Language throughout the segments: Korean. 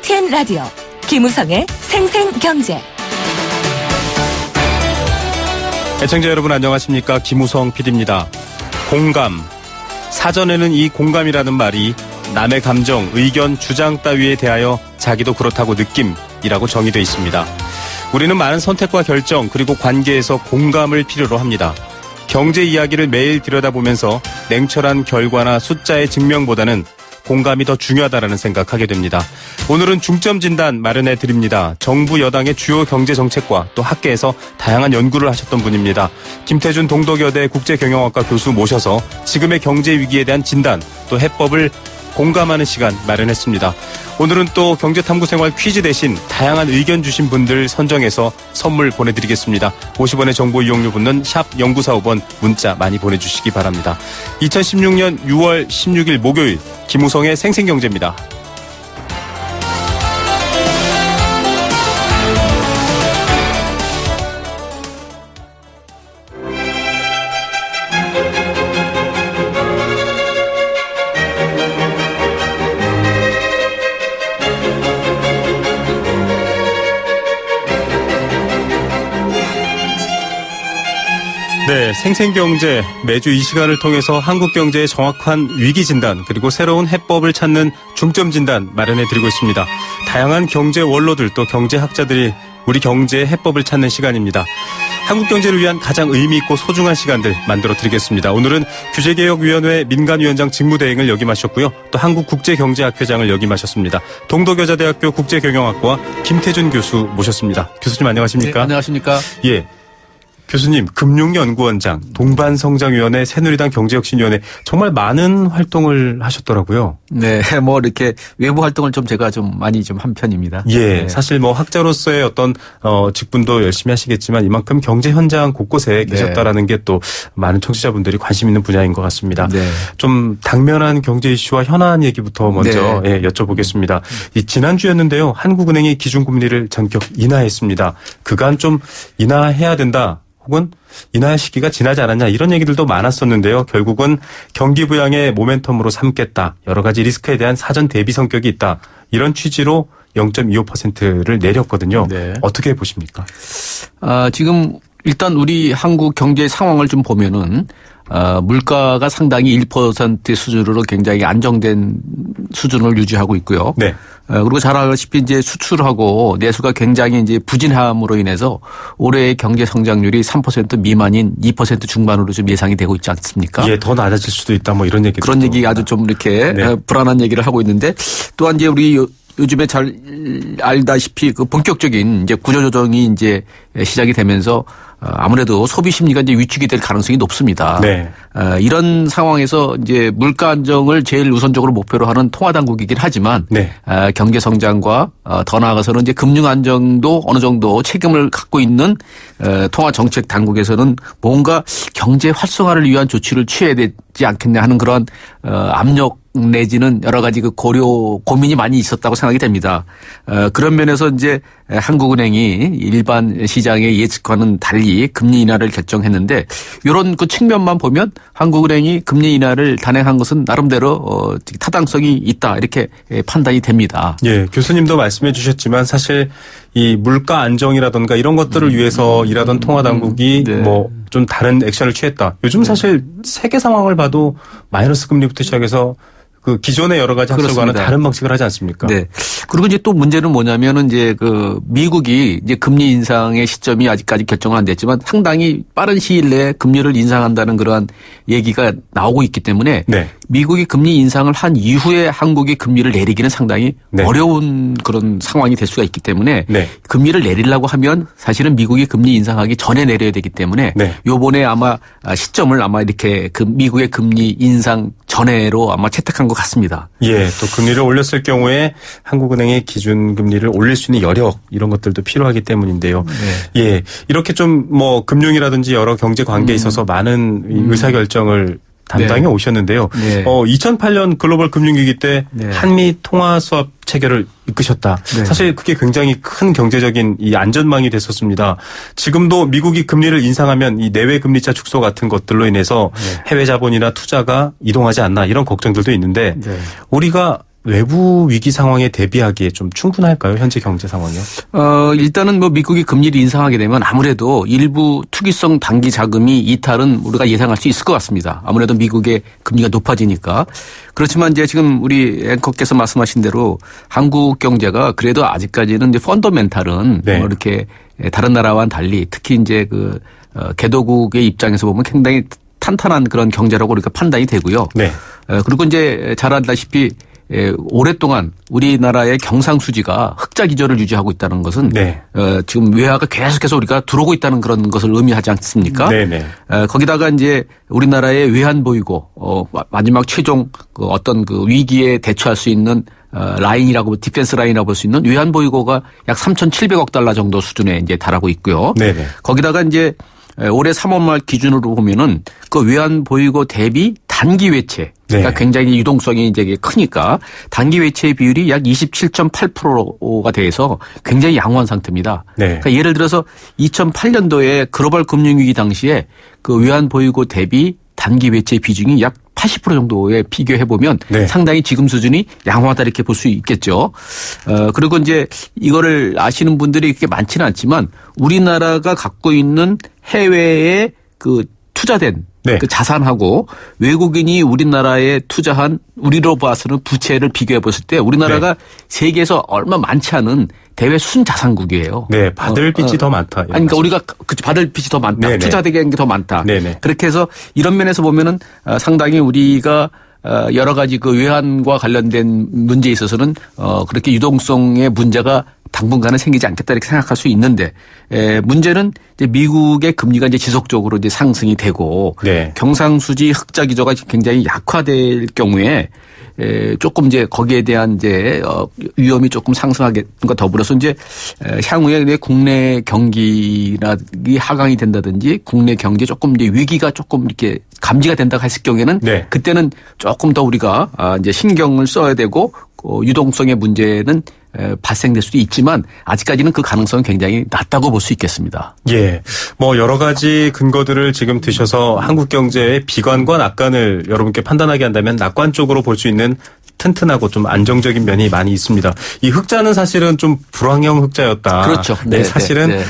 KTN 라디오 김우성의 생생경제. 애청자 여러분 안녕하십니까? 김우성 PD입니다. 공감. 사전에는 이 공감이라는 말이 남의 감정, 의견, 주장 따위에 대하여 자기도 그렇다고 느낌이라고 정의되어 있습니다. 우리는 많은 선택과 결정 그리고 관계에서 공감을 필요로 합니다. 경제 이야기를 매일 들여다보면서 냉철한 결과나 숫자의 증명보다는 공감이 더 중요하다는 생각하게 됩니다. 오늘은 중점 진단 마련해 드립니다. 정부 여당의 주요 경제 정책과 또 학계에서 다양한 연구를 하셨던 분입니다. 김태준 동덕여대 국제경영학과 교수 모셔서 지금의 경제 위기에 대한 진단 또 해법을 공감하는 시간 마련했습니다. 오늘은 또 경제탐구생활 퀴즈 대신 다양한 의견 주신 분들 선정해서 선물 보내드리겠습니다. 50원의 정보 이용료 붙는 샵 0945번 문자 많이 보내주시기 바랍니다. 2016년 6월 16일 목요일 김우성의 생생경제입니다. 네, 생생경제 매주 이 시간을 통해서 한국 경제의 정확한 위기 진단 그리고 새로운 해법을 찾는 중점 진단 마련해드리고 있습니다. 다양한 경제 원로들 또 경제학자들이 우리 경제의 해법을 찾는 시간입니다. 한국 경제를 위한 가장 의미 있고 소중한 시간들 만들어드리겠습니다. 오늘은 규제개혁위원회 민간위원장 직무대행을 역임하셨고요. 또 한국국제경제학회장을 역임하셨습니다. 동덕여자대학교 국제경영학과 김태준 교수 모셨습니다. 교수님 안녕하십니까? 네, 안녕하십니까? 예. 교수님, 금융연구원장, 동반성장위원회, 새누리당 경제혁신위원회 정말 많은 활동을 하셨더라고요. 네, 이렇게 외부 활동을 제가 많이 한 편입니다. 예, 네. 사실 학자로서의 어떤 직분도 열심히 하시겠지만 이만큼 경제 현장 곳곳에 계셨다라는 게 또 많은 청취자분들이 관심 있는 분야인 것 같습니다. 네. 좀 당면한 경제 이슈와 현안 얘기부터 먼저 네. 여쭤보겠습니다. 이 지난주였는데요, 한국은행이 기준금리를 전격 인하했습니다. 그간 좀 인하해야 된다. 혹은 인하 시기가 지나지 않았냐 이런 얘기들도 많았었는데요. 결국은 경기 부양의 모멘텀으로 삼겠다. 여러 가지 리스크에 대한 사전 대비 성격이 있다. 이런 취지로 0.25%를 내렸거든요. 네. 어떻게 보십니까? 지금 일단 우리 한국 경제 상황을 좀 보면은 물가가 상당히 1% 수준으로 굉장히 안정된 수준을 유지하고 있고요. 네. 그리고 잘 알다시피 이제 수출하고 내수가 굉장히 이제 부진함으로 인해서 올해의 경제 성장률이 3% 미만인 2% 중반으로 좀 예상이 되고 있지 않습니까? 예, 더 낮아질 수도 있다 이런 얘기. 그런 얘기 아주 좀 이렇게 네. 불안한 얘기를 하고 있는데 또한 이제 우리 요즘에 잘 알다시피 그 본격적인 이제 구조조정이 이제 시작이 되면서 아무래도 소비 심리가 이제 위축이 될 가능성이 높습니다. 네. 이런 상황에서 이제 물가 안정을 제일 우선적으로 목표로 하는 통화 당국이긴 하지만 네. 경제 성장과 더 나아가서는 이제 금융 안정도 어느 정도 책임을 갖고 있는 통화 정책 당국에서는 뭔가 경제 활성화를 위한 조치를 취해야 되지 않겠냐 하는 그런 압력 내지는 여러 가지 그 고민이 많이 있었다고 생각이 됩니다. 그런 면에서 이제 한국은행이 일반 시장의 예측과는 달리 금리 인하를 결정했는데 이런 그 측면만 보면 한국은행이 금리 인하를 단행한 것은 나름대로 타당성이 있다 이렇게 판단이 됩니다. 예, 교수님도 말씀해 주셨지만 사실 이 물가 안정이라든가 이런 것들을 위해서 일하던 통화 당국이 네. 좀 다른 액션을 취했다. 요즘 사실 세계 상황을 봐도 마이너스 금리부터 시작해서 그 기존의 여러 가지 학설과는 다른 방식을 하지 않습니까? 네. 그리고 이제 또 문제는 뭐냐면은 이제 그 미국이 이제 금리 인상의 시점이 아직까지 결정은 안 됐지만 상당히 빠른 시일 내에 금리를 인상한다는 그러한 얘기가 나오고 있기 때문에 네. 미국이 금리 인상을 한 이후에 한국이 금리를 내리기는 상당히 네. 어려운 그런 상황이 될 수가 있기 때문에 네. 금리를 내리려고 하면 사실은 미국이 금리 인상하기 전에 내려야 되기 때문에 네. 요번에 아마 시점을 아마 이렇게 그 미국의 금리 인상 전에로 아마 채택한 것 같습니다. 예, 또 금리를 올렸을 경우에 한국은행의 기준금리를 올릴 수 있는 여력 이런 것들도 필요하기 때문인데요. 네. 예, 이렇게 좀 금융이라든지 여러 경제 관계에 있어서 많은 의사결정을 담당해 네. 오셨는데요. 네. 2008년 글로벌 금융위기 때 네. 한미 통화 수합 체결을 이끄셨다. 네. 사실 그게 굉장히 큰 경제적인 이 안전망이 됐었습니다. 지금도 미국이 금리를 인상하면 이 내외 금리차 축소 같은 것들로 인해서 네. 해외 자본이나 투자가 이동하지 않나 이런 걱정들도 있는데 네. 우리가 외부 위기 상황에 대비하기에 좀 충분할까요? 현재 경제 상황이요? 일단은 뭐 미국이 금리를 인상하게 되면 아무래도 일부 투기성 단기 자금이 이탈은 우리가 예상할 수 있을 것 같습니다. 아무래도 미국의 금리가 높아지니까. 그렇지만 이제 지금 우리 앵커께서 말씀하신 대로 한국 경제가 그래도 아직까지는 이제 펀더멘탈은 네. 뭐 이렇게 다른 나라와는 달리 특히 이제 개도국의 입장에서 보면 굉장히 탄탄한 그런 경제라고 우리가 판단이 되고요. 네. 그리고 이제 잘 알다시피 오랫동안 우리나라의 경상수지가 흑자 기조를 유지하고 있다는 것은 네. 지금 외화가 계속해서 우리가 들어오고 있다는 그런 것을 의미하지 않습니까? 네네. 거기다가 이제 우리나라의 외환 보유고 마지막 최종 어떤 위기에 대처할 수 있는 라인이라고 디펜스 라인이라고 볼 수 있는 외환 보유고가 약 3,700억 달러 정도 수준에 이제 달하고 있고요. 네네. 거기다가 이제 올해 3월 말 기준으로 보면은 그 외환 보유고 대비 단기 외채 그러니까 네. 굉장히 유동성이 이제 크니까 단기 외채의 비율이 약 27.8%가 돼서 굉장히 양호한 상태입니다. 네. 그러니까 예를 들어서 2008년도에 글로벌 금융위기 당시에 그 외환 보유고 대비 단기 외채 비중이 약 80% 정도에 비교해 보면 네. 상당히 지금 수준이 양호하다 이렇게 볼 수 있겠죠. 그리고 이제 이거를 아시는 분들이 그렇게 많지는 않지만 우리나라가 갖고 있는 해외에 투자된 네. 자산하고 외국인이 우리나라에 투자한 우리로 봐서는 부채를 비교해 봤을 때 우리나라가 세계에서 얼마 많지 않은 대외 순자산국이에요. 네, 받을 빚이 더 많다. 그러니까 우리가 받을 빚이 더 많다. 네네. 투자되는 게 더 많다. 네네. 그렇게 해서 이런 면에서 보면은 상당히 우리가 여러 가지 외환과 관련된 문제에 있어서는 그렇게 유동성의 문제가 당분간은 생기지 않겠다 이렇게 생각할 수 있는데 문제는 이제 미국의 금리가 이제 지속적으로 이제 상승이 되고 네. 경상수지 흑자 기조가 굉장히 약화될 경우에 조금 이제 거기에 대한 이제 위험이 조금 상승하겠과 더불어서 이제 향후에 국내 경기나 하강이 된다든지 국내 경제 조금 이제 위기가 조금 이렇게 감지가 된다고 했을 경우에는 네. 그때는 조금 더 우리가 이제 신경을 써야 되고 유동성의 문제는 발생될 수도 있지만 아직까지는 그 가능성은 굉장히 낮다고 볼 수 있겠습니다. 예. 뭐 여러 가지 근거들을 지금 드셔서 한국 경제의 비관과 낙관을 여러분께 판단하게 한다면 낙관 쪽으로 볼 수 있는 튼튼하고 좀 안정적인 면이 많이 있습니다. 이 흑자는 사실은 좀 불황형 흑자였다. 그렇죠. 네, 사실은 네.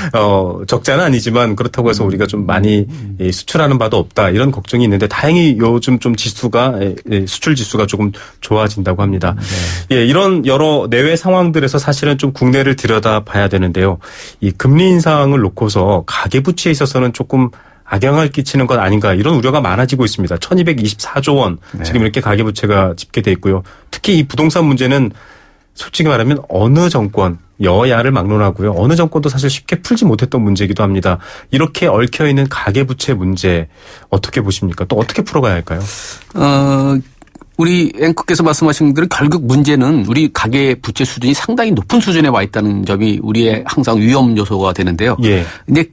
적자는 아니지만 그렇다고 해서 우리가 좀 많이 수출하는 바도 없다. 이런 걱정이 있는데 다행히 요즘 좀 지수가 수출 지수가 조금 좋아진다고 합니다. 네. 예, 이런 여러 내외 상황들에서 사실은 좀 국내를 들여다봐야 되는데요. 이 금리 인상을 놓고서 가계부채에 있어서는 조금 악영향을 끼치는 것 아닌가 이런 우려가 많아지고 있습니다. 1224조 원 지금 이렇게 가계부채가 집계돼 있고요. 특히 이 부동산 문제는 솔직히 말하면 어느 정권 여야를 막론하고요. 어느 정권도 사실 쉽게 풀지 못했던 문제이기도 합니다. 이렇게 얽혀있는 가계부채 문제 어떻게 보십니까? 또 어떻게 풀어가야 할까요? 우리 앵커께서 말씀하신 대로 결국 문제는 우리 가계 부채 수준이 상당히 높은 수준에 와 있다는 점이 우리의 항상 위험 요소가 되는데요. 예. 근데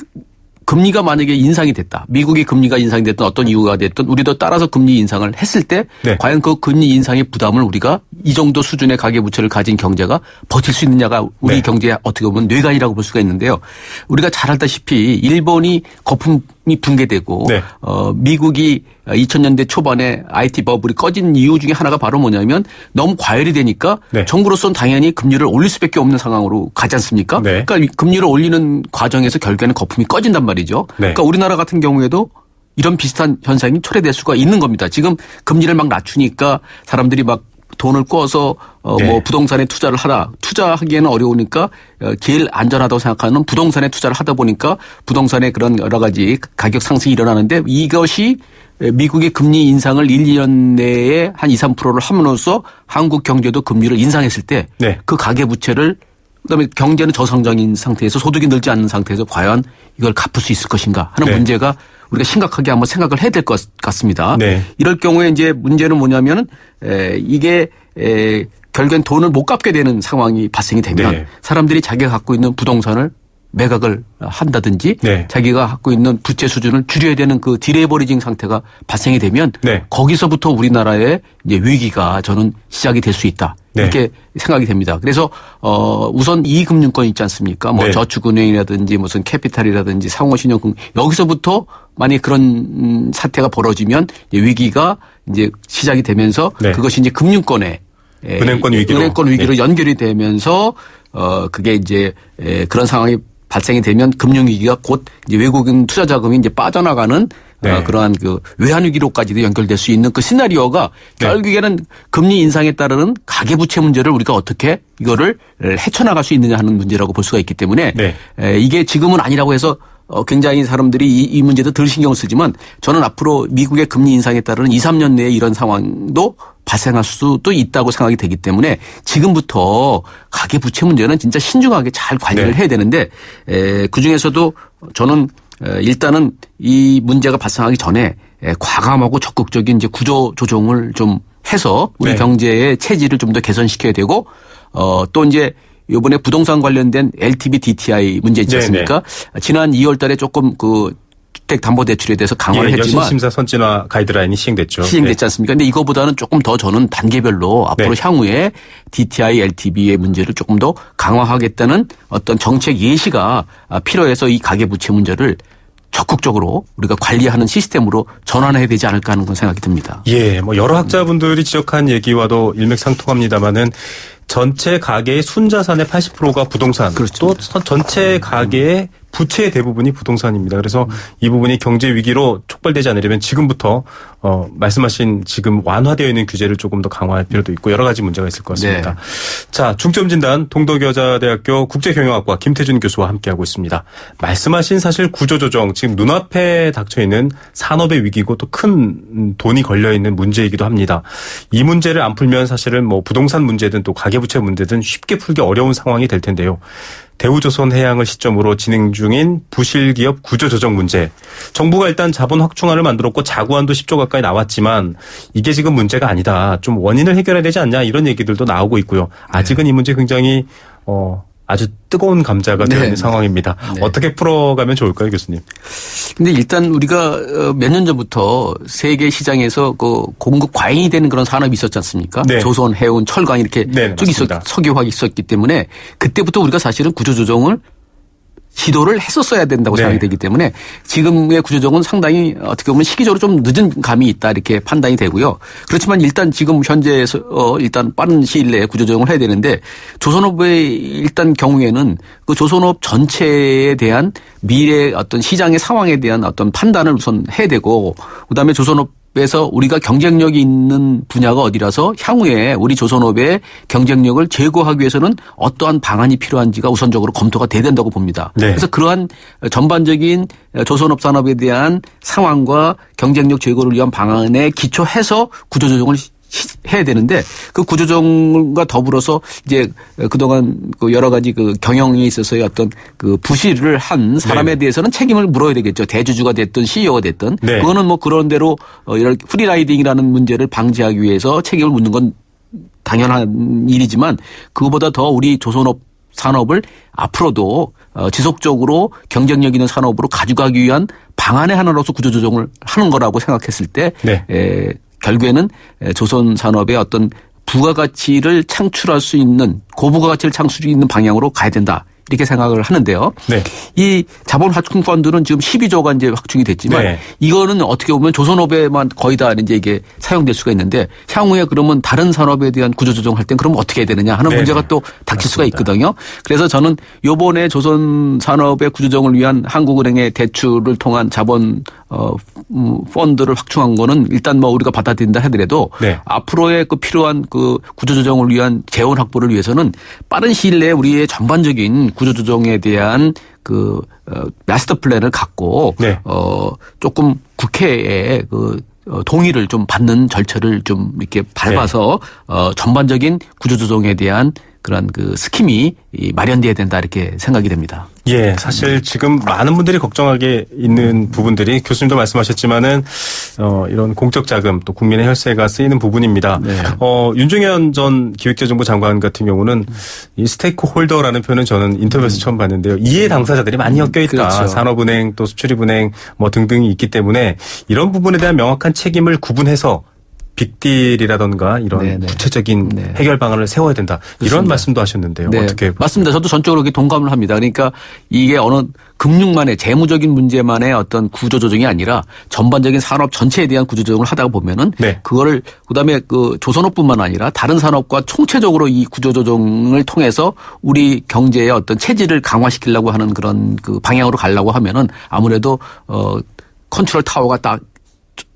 금리가 만약에 인상이 됐다. 미국이 금리가 인상이 됐든 어떤 이유가 됐든 우리도 따라서 금리 인상을 했을 때 네. 과연 그 금리 인상의 부담을 우리가 이 정도 수준의 가계부채를 가진 경제가 버틸 수 있느냐가 우리 네. 경제의 어떻게 보면 뇌관이라고 볼 수가 있는데요. 우리가 잘 알다시피 일본이 거품이 붕괴되고 네. 미국이 2000년대 초반에 IT 버블이 꺼진 이유 중에 하나가 바로 뭐냐면 너무 과열이 되니까 네. 정부로서는 당연히 금리를 올릴 수밖에 없는 상황으로 가지 않습니까? 네. 그러니까 금리를 올리는 과정에서 결국에는 거품이 꺼진단 말이죠. 네. 그러니까 우리나라 같은 경우에도 이런 비슷한 현상이 초래될 수가 있는 겁니다. 지금 금리를 막 낮추니까 사람들이 막 돈을 꿔서 네. 부동산에 투자를 하라. 투자하기에는 어려우니까 제일 안전하다고 생각하는 부동산에 투자를 하다 보니까 부동산의 그런 여러 가지 가격 상승이 일어나는데 이것이 미국의 금리 인상을 1, 2년 내에 한 2, 3%를 함으로써 한국 경제도 금리를 인상했을 때 그 네. 가계부채를 그다음에 경제는 저성장인 상태에서 소득이 늘지 않는 상태에서 과연 이걸 갚을 수 있을 것인가 하는 네. 문제가 우리가 심각하게 한번 생각을 해야 될 것 같습니다. 네. 이럴 경우에 이제 문제는 뭐냐면은 이게 결국엔 돈을 못 갚게 되는 상황이 발생이 되면 네. 사람들이 자기가 갖고 있는 부동산을 매각을 한다든지 네. 자기가 갖고 있는 부채 수준을 줄여야 되는 그 디레버리징 상태가 발생이 되면 네. 거기서부터 우리나라의 이제 위기가 저는 시작이 될 수 있다. 네. 이렇게 생각이 됩니다. 그래서 우선 이금융권 있지 않습니까? 뭐 네. 저축은행이라든지 무슨 캐피탈이라든지 상호신용금 여기서부터 만약 그런 사태가 벌어지면 이제 위기가 이제 시작이 되면서 네. 그것이 이제 금융권에 은행권 위기로 연결이 되면서 그게 이제 그런 상황이 발생이 되면 금융위기가 곧 이제 외국인 투자 자금이 이제 빠져나가는 그러한 그 외환위기로까지도 연결될 수 있는 그 시나리오가 결국에는 금리 인상에 따르는 가계부채 문제를 우리가 어떻게 이거를 헤쳐나갈 수 있느냐 하는 문제라고 볼 수가 있기 때문에 이게 지금은 아니라고 해서 굉장히 사람들이 이 문제도 덜 신경을 쓰지만 저는 앞으로 미국의 금리 인상에 따르는 2, 3년 내에 이런 상황도 발생할 수도 있다고 생각이 되기 때문에 지금부터 가계부채 문제는 진짜 신중하게 잘 관리를 해야 되는데 그중에서도 저는 일단은 이 문제가 발생하기 전에 과감하고 적극적인 이제 구조 조정을 좀 해서 우리 경제의 체질을 좀 더 개선시켜야 되고 또 이제 이번에 부동산 관련된 LTV DTI 문제 있지 않습니까? 지난 2월 달에 조금 그 주택담보대출에 대해서 강화를 했지만 여신심사 선진화 가이드라인이 시행됐죠. 시행됐지 않습니까? 근데 이거보다는 조금 더 저는 단계별로 앞으로 향후에 DTI, LTV의 문제를 조금 더 강화하겠다는 어떤 정책 예시가 필요해서 이 가계부채 문제를 적극적으로 우리가 관리하는 시스템으로 전환해야 되지 않을까 하는 건 생각이 듭니다. 예, 뭐 여러 학자분들이 지적한 얘기와도 일맥상통합니다마는 전체 가계의 순자산의 80%가 부동산, 또 전체 가계의 부채의 대부분이 부동산입니다. 그래서 이 부분이 경제 위기로 촉발되지 않으려면 지금부터 말씀하신 지금 완화되어 있는 규제를 조금 더 강화할 필요도 있고 여러 가지 문제가 있을 것 같습니다. 자, 중점 진단 동덕여자대학교 국제경영학과 김태준 교수와 함께하고 있습니다. 말씀하신 사실 구조조정 지금 눈앞에 닥쳐 있는 산업의 위기고 또 큰 돈이 걸려 있는 문제이기도 합니다. 이 문제를 안 풀면 사실은 뭐 부동산 문제든 또 가계부채 문제든 쉽게 풀기 어려운 상황이 될 텐데요. 대우조선해양을 시점으로 진행 중인 부실기업 구조조정 문제. 정부가 일단 자본 확충안을 만들었고 자구안도 10조 가까이 나왔지만 이게 지금 문제가 아니다. 좀 원인을 해결해야 되지 않냐 이런 얘기들도 나오고 있고요. 아직은 이 문제 굉장히 아주 뜨거운 감자가 되어 있는 상황입니다. 어떻게 풀어가면 좋을까요, 교수님? 근데 일단 우리가 몇 년 전부터 세계 시장에서 그 공급 과잉이 되는 그런 산업이 있었지 않습니까? 조선, 해운, 철강 이렇게 쭉 석유화가 있었기 때문에 그때부터 우리가 사실은 구조조정을 시도를 했었어야 된다고 생각이 되기 때문에 지금의 구조조정은 상당히 어떻게 보면 시기적으로 좀 늦은 감이 있다 이렇게 판단이 되고요. 그렇지만 일단 지금 현재에서 일단 빠른 시일 내에 구조조정을 해야 되는데 조선업의 일단 경우에는 그 조선업 전체에 대한 미래 어떤 시장의 상황에 대한 어떤 판단을 우선 해야 되고 그다음에 조선업에서 우리가 경쟁력이 있는 분야가 어디라서 향후에 우리 조선업의 경쟁력을 제고하기 위해서는 어떠한 방안이 필요한지가 우선적으로 검토가 돼야 된다고 봅니다. 그래서 그러한 전반적인 조선업 산업에 대한 상황과 경쟁력 제고를 위한 방안에 기초해서 구조조정을 해야 되는데 그 구조조정과 더불어서 이제 그동안 그 여러 가지 그 경영에 있어서의 어떤 그 부실을 한 사람에 대해서는 책임을 물어야 되겠죠. 대주주가 됐든 CEO가 됐든 그거는 뭐 그런 대로 이런 프리라이딩이라는 문제를 방지하기 위해서 책임을 묻는 건 당연한 일이지만 그거보다 더 우리 조선업 산업을 앞으로도 지속적으로 경쟁력 있는 산업으로 가져가기 위한 방안의 하나로서 구조조정을 하는 거라고 생각했을 때 결국에는 조선 산업의 어떤 부가가치를 창출할 수 있는 고부가가치를 창출할 수 있는 방향으로 가야 된다. 이렇게 생각을 하는데요. 이 자본 확충 펀드는 지금 12조가 이제 확충이 됐지만 이거는 어떻게 보면 조선업에만 거의 다 이제 이게 사용될 수가 있는데 향후에 그러면 다른 산업에 대한 구조조정할 땐 그럼 어떻게 해야 되느냐 하는 문제가 또 닥칠 수가 있거든요. 그래서 저는 요번에 조선 산업의 구조조정을 위한 한국은행의 대출을 통한 자본 펀드를 확충한 거는 일단 뭐 우리가 받아들인다 하더라도 앞으로의 그 필요한 그 구조조정을 위한 재원 확보를 위해서는 빠른 시일 내에 우리의 전반적인 구조조정에 대한 그 마스터 플랜을 갖고 조금 국회에 그 동의를 좀 받는 절차를 좀 이렇게 밟아서 전반적인 구조조정에 대한 그런 그 스킴이 마련돼야 된다 이렇게 생각이 됩니다. 예, 사실 지금 많은 분들이 걱정하게 있는 부분들이 교수님도 말씀하셨지만은 이런 공적 자금 또 국민의 혈세가 쓰이는 부분입니다. 윤중현 전 기획재정부 장관 같은 경우는 이 스테이크홀더라는 표현은 저는 인터뷰에서 처음 봤는데요. 이해 당사자들이 많이 엮여 있다. 산업은행 또 수출입은행 뭐 등등이 있기 때문에 이런 부분에 대한 명확한 책임을 구분해서 빅딜이라던가 이런 네네. 구체적인 네. 해결 방안을 세워야 된다. 이런 그렇습니다. 말씀도 하셨는데요. 네, 어떻게 맞습니다. 저도 전적으로 동감을 합니다. 그러니까 이게 어느 금융만의 재무적인 문제만의 어떤 구조조정이 아니라 전반적인 산업 전체에 대한 구조조정을 하다가 보면은 네. 그거를 그다음에 그 조선업뿐만 아니라 다른 산업과 총체적으로 이 구조조정을 통해서 우리 경제의 어떤 체질을 강화시키려고 하는 그런 그 방향으로 가려고 하면은 아무래도 컨트롤 타워가 딱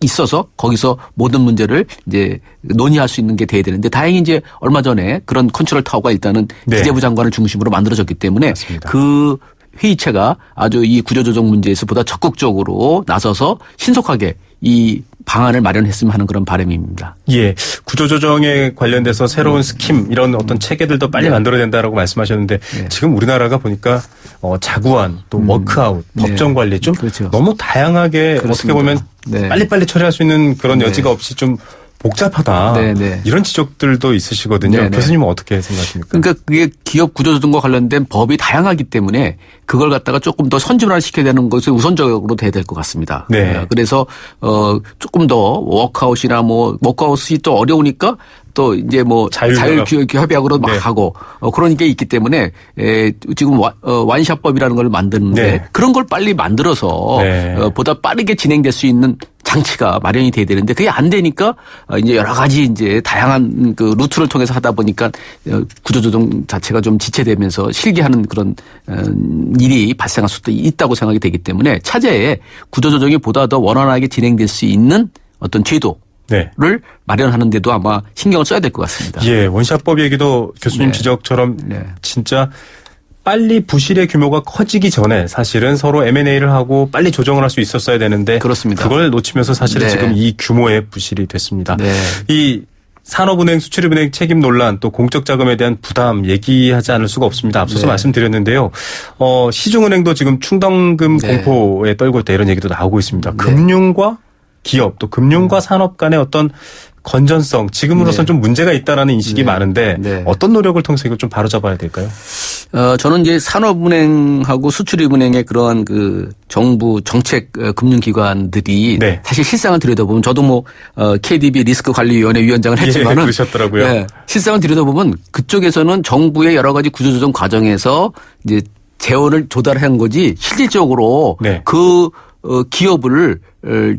있어서 거기서 모든 문제를 이제 논의할 수 있는 게 돼야 되는데 다행히 이제 얼마 전에 그런 컨트롤 타워가 일단은 네. 기재부 장관을 중심으로 만들어졌기 때문에 맞습니다. 그 회의체가 아주 이 구조조정 문제에서 보다 적극적으로 나서서 신속하게 이 방안을 마련했으면 하는 그런 바람입니다. 예, 구조조정에 관련돼서 새로운 스킴 이런 어떤 체계들도 빨리 만들어야 된다라고 말씀하셨는데 지금 우리나라가 보니까 자구안 또 워크아웃, 법정 관리 좀 그렇죠. 너무 다양하게 그렇습니다. 어떻게 보면 네. 빨리빨리 처리할 수 있는 그런 여지가 없이 좀 복잡하다. 네. 이런 지적들도 있으시거든요. 네. 교수님은 어떻게 생각하십니까? 그러니까 그게 기업 구조조정과 관련된 법이 다양하기 때문에 그걸 갖다가 조금 더 선진화시켜야 되는 것을 우선적으로 돼야 될 것 같습니다. 네. 그래서 조금 더 워크아웃이나 뭐 워크아웃이 또 어려우니까 또 이제 뭐 자율협약으로 막 네. 하고 그런 게 있기 때문에 지금 완샷법이라는 걸 만드는데 네. 그런 걸 빨리 만들어서 네. 보다 빠르게 진행될 수 있는 장치가 마련이 돼야 되는데 그게 안 되니까 이제 여러 가지 이제 다양한 그 루트를 통해서 하다 보니까 구조조정 자체가 좀 지체되면서 실기하는 그런 일이 발생할 수도 있다고 생각이 되기 때문에 차제에 구조조정이 보다 더 원활하게 진행될 수 있는 어떤 제도 네. 를 마련하는 데도 아마 신경을 써야 될 것 같습니다. 예, 원샷법 얘기도 교수님 네. 지적처럼 네. 진짜 빨리 부실의 규모가 커지기 전에 사실은 서로 M&A를 하고 빨리 조정을 할 수 있었어야 되는데 그렇습니다. 그걸 놓치면서 사실은 네. 지금 이 규모의 부실이 됐습니다. 네. 이 산업은행, 수출입은행 책임 논란 또 공적 자금에 대한 부담 얘기하지 않을 수가 없습니다. 앞서서 네. 말씀드렸는데요. 시중은행도 지금 충당금 네. 공포에 떨고 있다 이런 얘기도 나오고 있습니다. 네. 금융과 기업 또 금융과 산업 간의 어떤 건전성 지금으로선 네. 좀 문제가 있다라는 인식이 네. 많은데 네. 어떤 노력을 통해서 이걸 좀 바로잡아야 될까요? 저는 이제 산업은행하고 수출입은행의 그러한 그 정부 정책 금융기관들이 네. 사실 실상을 들여다보면 저도 뭐 KDB 리스크관리위원회 위원장을 했지만은 예, 그러셨더라고요. 네, 실상을 들여다보면 그쪽에서는 정부의 여러 가지 구조조정 과정에서 이제 재원을 조달한 거지 실질적으로 네. 그 기업을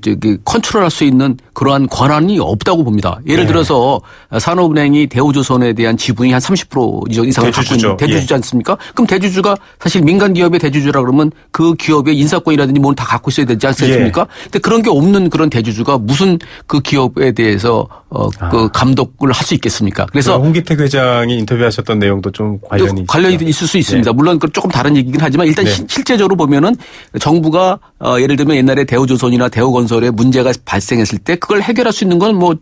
저기 컨트롤할 수 있는 그러한 권한이 없다고 봅니다. 예를 네. 들어서 산업은행이 대우조선에 대한 지분이 한 30% 이상을 갖고 있는 대주주지 않습니까? 그럼 대주주가 사실 민간 기업의 대주주라 그러면 그 기업의 인사권이라든지 뭘 다 갖고 있어야 되지 않습니까? 근데 그런 게 없는 그런 대주주가 무슨 그 기업에 대해서 그 감독을 할 수 있겠습니까? 그래서 홍기택 회장이 인터뷰하셨던 내용도 좀 관련이 있을 수 있습니다. 네. 물론 그 조금 다른 얘기긴 하지만 일단 네. 실제적으로 보면은 정부가 예를 들면 옛날에 대우조선이나 대우건설에 문제가 발생했을 때 그걸 해결할 수 있는 건 뭐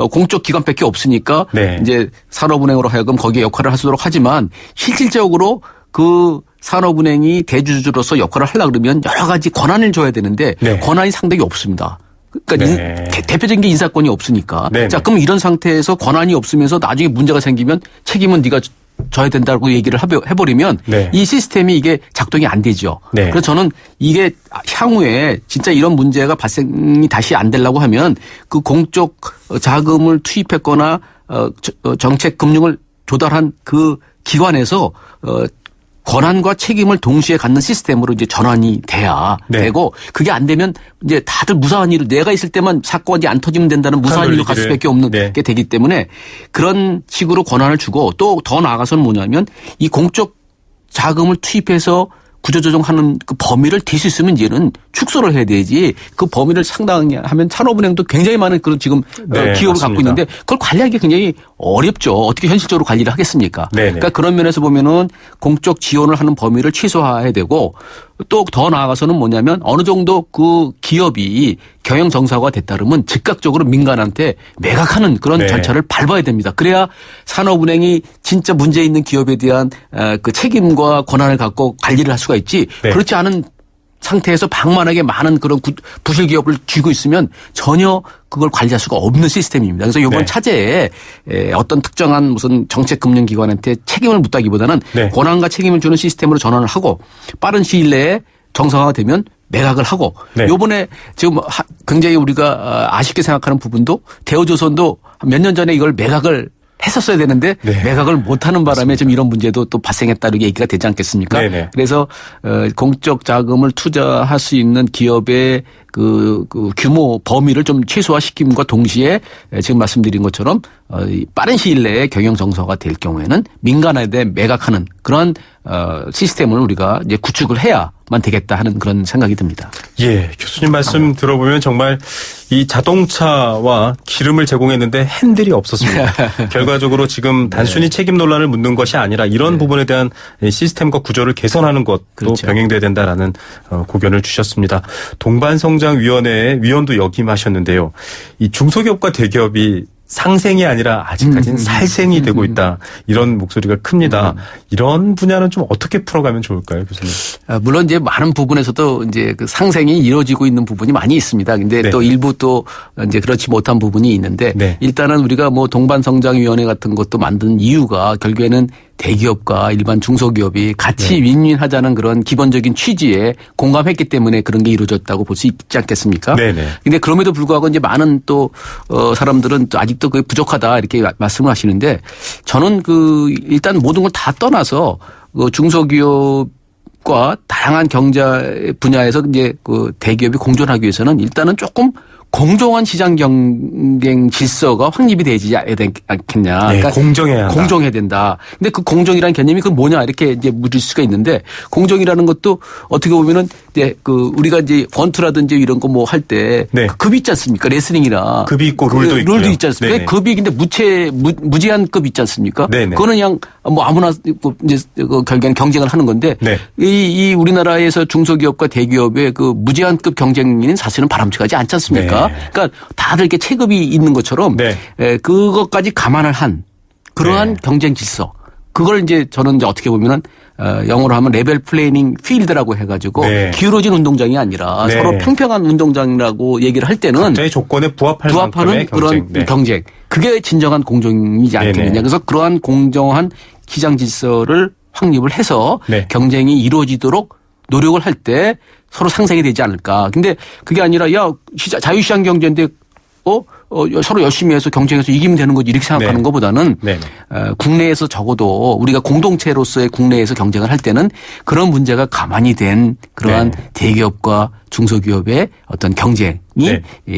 공적 기관밖에 없으니까 네. 이제 산업은행으로 하여금 거기에 역할을 하도록 하지만 실질적으로 그 산업은행이 대주주로서 역할을 하려고 그러면 여러 가지 권한을 줘야 되는데 네. 권한이 상당히 없습니다. 그러니까 네. 대표적인 게 인사권이 없으니까. 네. 자, 그럼 이런 상태에서 권한이 없으면서 나중에 문제가 생기면 책임은 네가 져야 된다고 얘기를 해버리면 네. 이 시스템이 이게 작동이 안 되죠. 네. 그래서 저는 이게 향후에 진짜 이런 문제가 발생이 다시 안 되려고 하면 그 공적 자금을 투입했거나 정책 금융을 조달한 그 기관에서 권한과 책임을 동시에 갖는 시스템으로 이제 전환이 돼야 네. 되고 그게 안 되면 이제 다들 무사한 일을 내가 있을 때만 사건이 안 터지면 된다는 무사한 일로 갈 수밖에 없는 네. 게 되기 때문에 그런 식으로 권한을 주고 또 더 나아가서는 뭐냐면 이 공적 자금을 투입해서 구조조정하는 그 범위를 딜 수 있으면 이제는 축소를 해야 되지 그 범위를 상당히 하면 산업은행도 굉장히 많은 그런 지금 네, 기업을 맞습니다. 갖고 있는데 그걸 관리하기 굉장히 어렵죠. 어떻게 현실적으로 관리를 하겠습니까? 네네. 그러니까 그런 면에서 보면은 공적 지원을 하는 범위를 최소화해야 되고 또 더 나아가서는 뭐냐면 어느 정도 그 기업이 경영 정상화가 됐다 그러면 즉각적으로 민간한테 매각하는 그런 네. 절차를 밟아야 됩니다. 그래야 산업은행이 진짜 문제 있는 기업에 대한 그 책임과 권한을 갖고 관리를 할 수가 있지 네. 그렇지 않은 상태에서 방만하게 많은 그런 부실 기업을 쥐고 있으면 전혀 그걸 관리할 수가 없는 시스템입니다. 그래서 이번 네. 차제에 어떤 특정한 무슨 정책 금융기관한테 책임을 묻다기보다는 네. 권한과 책임을 주는 시스템으로 전환을 하고 빠른 시일 내에 정상화가 되면 매각을 하고 네. 요번에 지금 굉장히 우리가 아쉽게 생각하는 부분도 대우조선도 몇 년 전에 이걸 매각을 했었어야 되는데 네. 매각을 못하는 바람에 좀 이런 문제도 또 발생했다 이렇게 얘기가 되지 않겠습니까? 네네. 그래서 공적 자금을 투자할 수 있는 기업의 그 규모 범위를 좀 최소화시킴과 동시에 지금 말씀드린 것처럼 빠른 시일 내에 경영 정서가 될 경우에는 민간에 매각하는 그런 시스템을 우리가 이제 구축을 해야만 되겠다 하는 그런 생각이 듭니다. 예, 교수님 말씀 들어보면 정말 이 자동차와 기름을 제공했는데 핸들이 없었습니다. 결과적으로 지금 단순히 책임 논란을 묻는 것이 아니라 이런 부분에 대한 시스템과 구조를 개선하는 것도 그렇죠. 병행돼야 된다라는 고견을 주셨습니다. 동반성장위원회의 위원도 역임하셨는데요. 이 중소기업과 대기업이 상생이 아니라 아직까지는 살생이 되고 있다. 이런 목소리가 큽니다. 이런 분야는 좀 어떻게 풀어가면 좋을까요, 교수님? 물론 이제 많은 부분에서도 이제 그 상생이 이루어지고 있는 부분이 많이 있습니다. 근데 네. 또 일부 또 이제 그렇지 못한 부분이 있는데 네. 일단은 우리가 뭐 동반성장위원회 같은 것도 만든 이유가 결국에는 대기업과 일반 중소기업이 같이 윈윈하자는 그런 기본적인 취지에 공감했기 때문에 그런 게 이루어졌다고 볼 수 있지 않겠습니까? 네네. 근데 그럼에도 불구하고 이제 많은 또 사람들은 또 아직도 그게 부족하다 이렇게 말씀을 하시는데 저는 일단 모든 걸 다 떠나서 중소기업과 다양한 경제 분야에서 이제 대기업이 공존하기 위해서는 일단은 조금 공정한 시장 경쟁 질서가 확립이 되지 않겠냐. 네, 그러니까 공정해야 한다. 공정해야 된다. 근데 그 공정이라는 개념이 그 뭐냐 이렇게 이제 물을 수가 있는데 공정이라는 것도 어떻게 보면은 이제 우리가 이제 권투라든지 이런 거 뭐 할 때 네. 급이 있지 않습니까? 레슬링이나 급이 있고 룰도 있고요. 룰도 있지 않습니까? 네네. 급이 근데 무제한 급 있지 않습니까? 네네. 그거는 그냥 뭐 아무나 이제 결국에는 경쟁을 하는 건데 네. 이 우리나라에서 중소기업과 대기업의 무제한급 경쟁은 사실은 바람직하지 않지 않습니까? 네. 그러니까 다들 이렇게 체급이 있는 것처럼 네. 그것까지 감안을 한 그러한 네. 경쟁 질서. 그걸 이제 저는 이제 어떻게 보면은 영어로 하면 레벨 플레이닝 필드라고 해가지고 네. 기울어진 운동장이 아니라 네. 서로 평평한 운동장이라고 얘기를 할 때는 각자의 조건에 부합하는 그런 경쟁. 네. 경쟁. 그게 진정한 공정이지 않겠느냐. 네네. 그래서 그러한 공정한 시장 질서를 확립을 해서 네. 경쟁이 이루어지도록 노력을 할 때 서로 상생이 되지 않을까. 근데 그게 아니라 자유시장 경제인데 서로 열심히 해서 경쟁해서 이기면 되는 거지 이렇게 생각하는 네. 것보다는 네네. 국내에서 적어도 우리가 공동체로서의 국내에서 경쟁을 할 때는 그런 문제가 가만히 된 그러한 네. 대기업과 중소기업의 어떤 경쟁이